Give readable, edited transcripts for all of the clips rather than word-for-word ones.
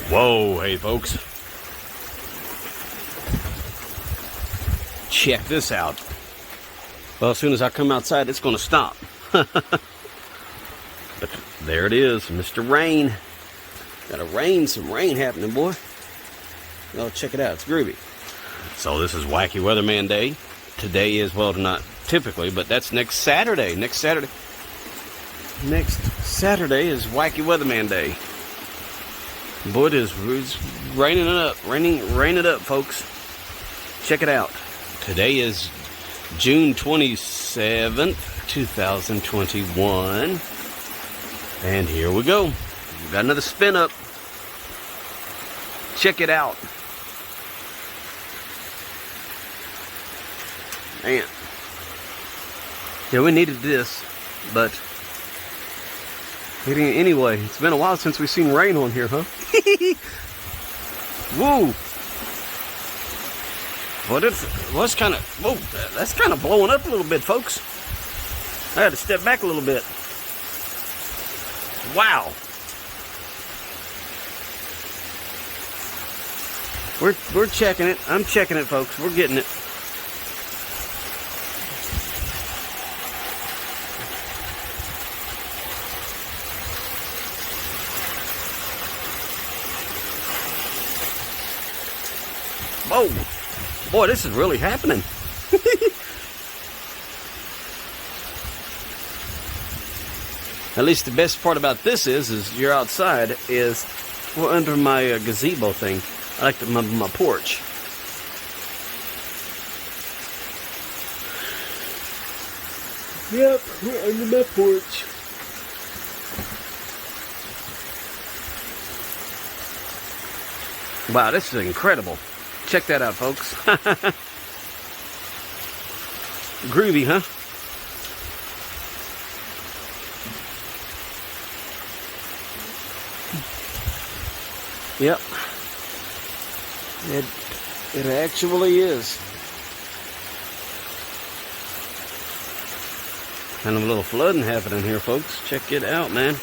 Whoa, hey folks. Check this out. Well, as soon as I come outside, it's going to stop. But there it is, Mr. Rain. Got some rain happening, boy. Oh, check it out, it's groovy. So this is Wacky Weatherman Day. Today is, well, not typically, but that's next Saturday. Next Saturday is Wacky Weatherman Day. Boy, it's raining it up. Raining it up, folks. Check it out. Today is June 27th, 2021. And here we go. We got another spin up. Check it out. Man. Yeah, we needed this, but anyway, it's been a while since we've seen rain on here, huh? Woo! Well, that's kind of blowing up a little bit, folks. I had to step back a little bit. Wow. We're checking it. I'm checking it, folks. We're getting it. Whoa. Boy, this is really happening. At least the best part about this is you're outside, we're under my gazebo thing. I like my porch. Yep, we're under my porch. Wow, this is incredible. Check that out, folks. Groovy, huh? Yep. It actually is. Kind of a little flooding happening here, folks. Check it out, man.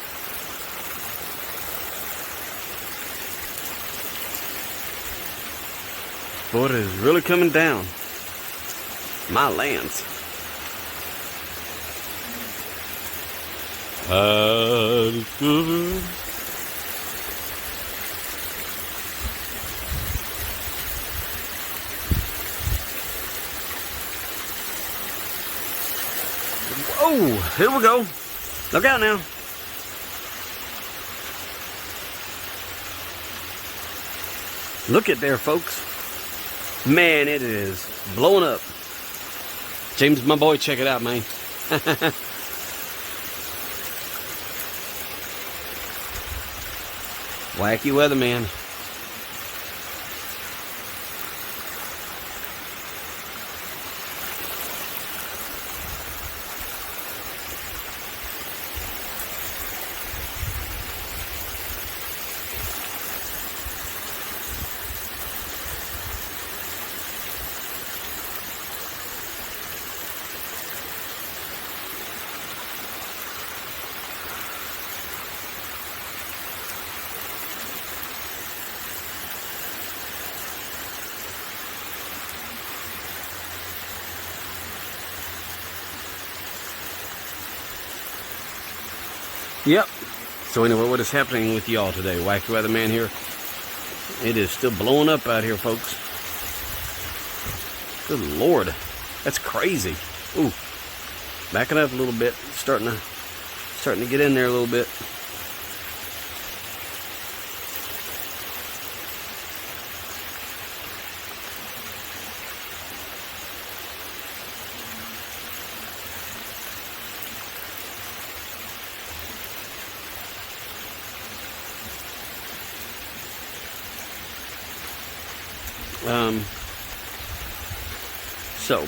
Boy, it is really coming down. My lands. Whoa, here we go. Look out now. Look at there, folks. Man, it is blowing up. James, my boy, check it out, man. Wacky Weatherman. Yep. So anyway, what is happening with y'all today? Wacky Weatherman here. It is still blowing up out here, folks. Good Lord. That's crazy. Ooh. Backing up a little bit. Starting to get in there a little bit.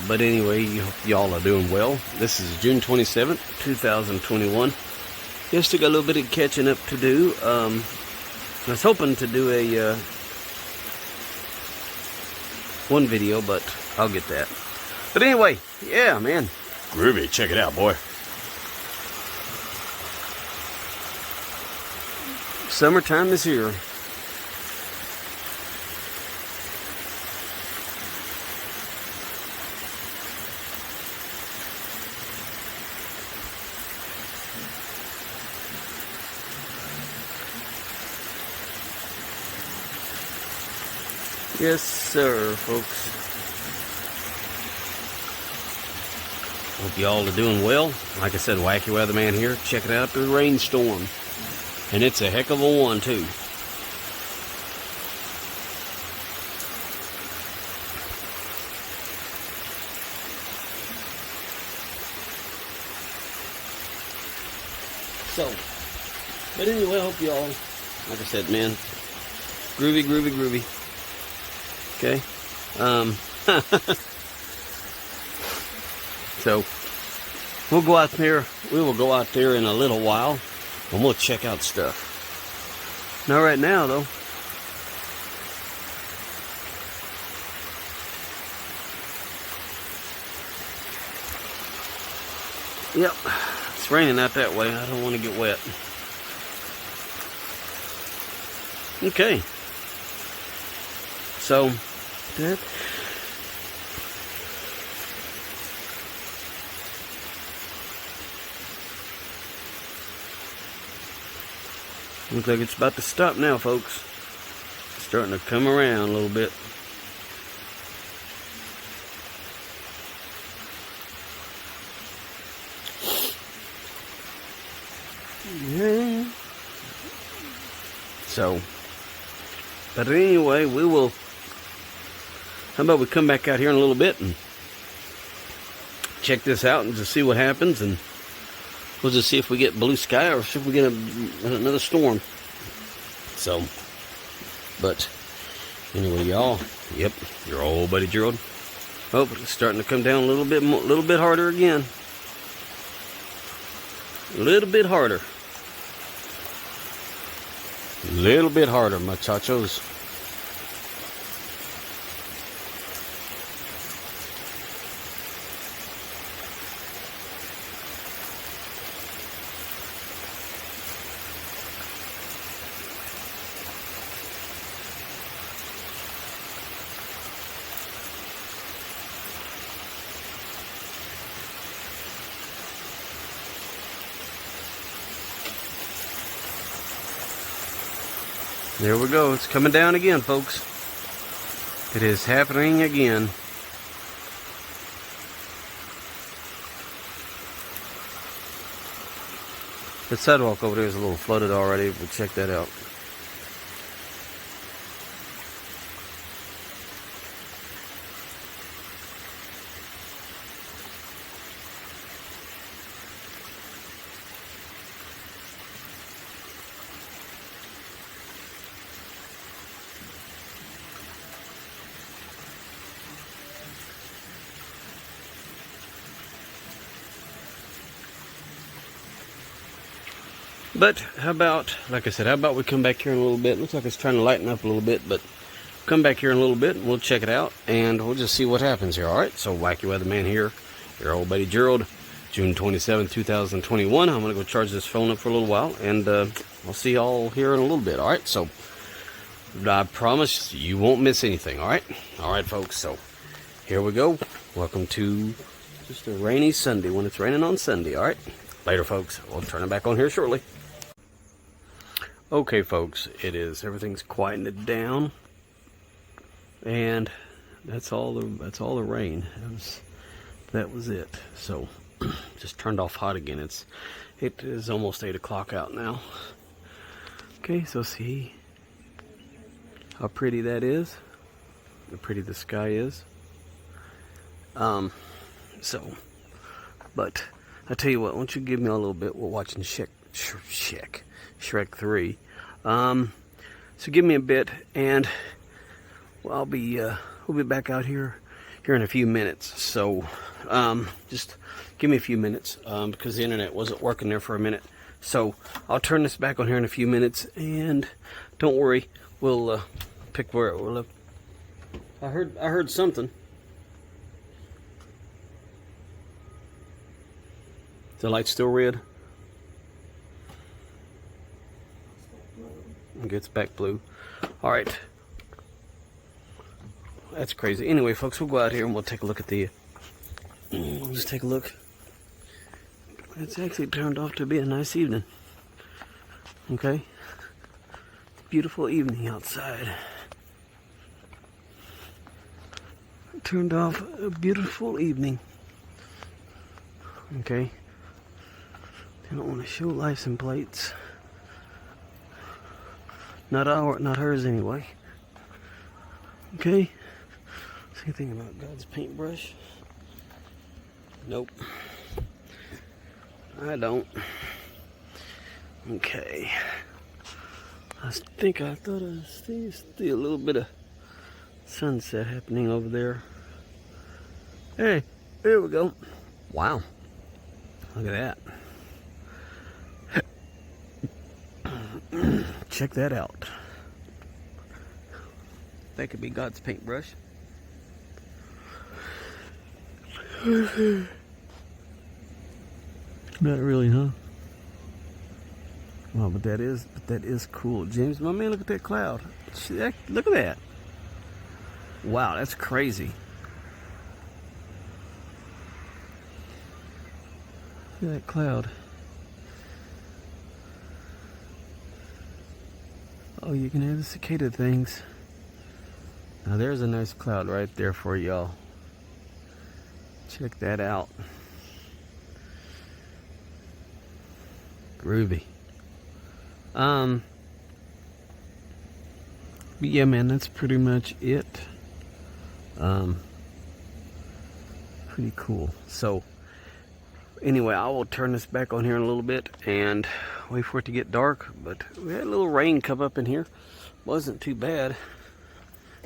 But anyway, y'all are doing well. This is June 27th, 2021. Yeah, still got a little bit of catching up to do. I was hoping to do a one video, but I'll get that. But anyway, yeah, man. Groovy, check it out, boy. Summertime is here. Yes, sir, folks. Hope y'all are doing well. Like I said, Wacky Weatherman here. Checking out the rainstorm. And it's a heck of a one, too. So, but anyway, I hope y'all, like I said, man, groovy, groovy, groovy. Okay. So, we'll go out there. We will go out there in a little while, and we'll check out stuff. Not right now, though. Yep, it's raining out that way. I don't want to get wet. Okay. So, that. Looks like it's about to stop now, folks. It's starting to come around a little bit. Yeah. So, but anyway, we will. How about we come back out here in a little bit and check this out and just see what happens, and we'll just see if we get blue sky or if we get another storm. So, but anyway, y'all. Yep, your old buddy Gerald. Oh, it's starting to come down a little bit harder again. A little bit harder. A little bit harder, muchachos. There we go. It's coming down again, folks. It is happening again. The sidewalk over there is a little flooded already. We'll check that out. But how about, like I said, how about we come back here in a little bit? Looks like it's trying to lighten up a little bit, but come back here in a little bit and we'll check it out and we'll just see what happens here. All right, so Wacky Weatherman here, your old buddy Gerald, June 27, 2021. I'm going to go charge this phone up for a little while, and I'll see y'all here in a little bit. All right, so I promise you won't miss anything. All right, folks, so here we go. Welcome to just a rainy Sunday when it's raining on Sunday. All right, later, folks. We'll turn it back on here shortly. Okay, folks, everything's quieted down, and that's all the rain. That was it. So just turned off hot again. It is almost 8 o'clock out now. Okay, so see how pretty that is, how pretty the sky is. So, but I tell you what, why don't you give me a little bit? We're watching Shrek 3. So give me a bit, and we'll be back out here in a few minutes. So just give me a few minutes, because the internet wasn't working there for a minute. So I'll turn this back on here in a few minutes, and don't worry, we'll pick where it will. I heard something. The light's still red. It gets back blue. All right. That's crazy. Anyway, folks, we'll go out here and we'll take a look at the. We'll just take a look. It's actually turned off to be a nice evening. Okay. Beautiful evening outside. turned off a beautiful evening. Okay. I don't want to show license plates. Not hers anyway. Okay. Same thing about God's paintbrush. Nope. I don't. Okay. I thought I see a little bit of sunset happening over there. Hey, there we go. Wow. Look at that. Check that out. That could be God's paintbrush. Not really, huh? Well, but that is cool. James, my man, look at that cloud. Look at that. Wow, that's crazy. Look at that cloud. Oh, you can have the cicada things. Now there's a nice cloud right there for y'all. Check that out. Groovy. But yeah, man, that's pretty much it. Pretty cool. So anyway, I will turn this back on here in a little bit and wait for it to get dark. But we had a little rain come up in here. Wasn't too bad.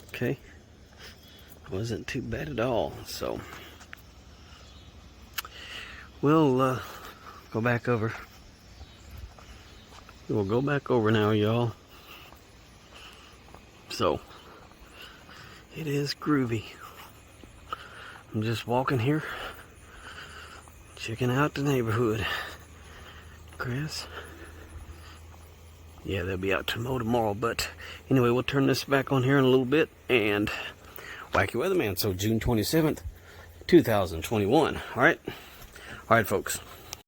Okay. Wasn't too bad at all. So we'll go back over. We'll go back over now, y'all. So it is groovy. I'm just walking here, checking out the neighborhood. Grass. Yeah, they'll be out to mow tomorrow. But anyway, we'll turn this back on here in a little bit. And Wacky Weatherman. So June 27th, 2021. All right, folks.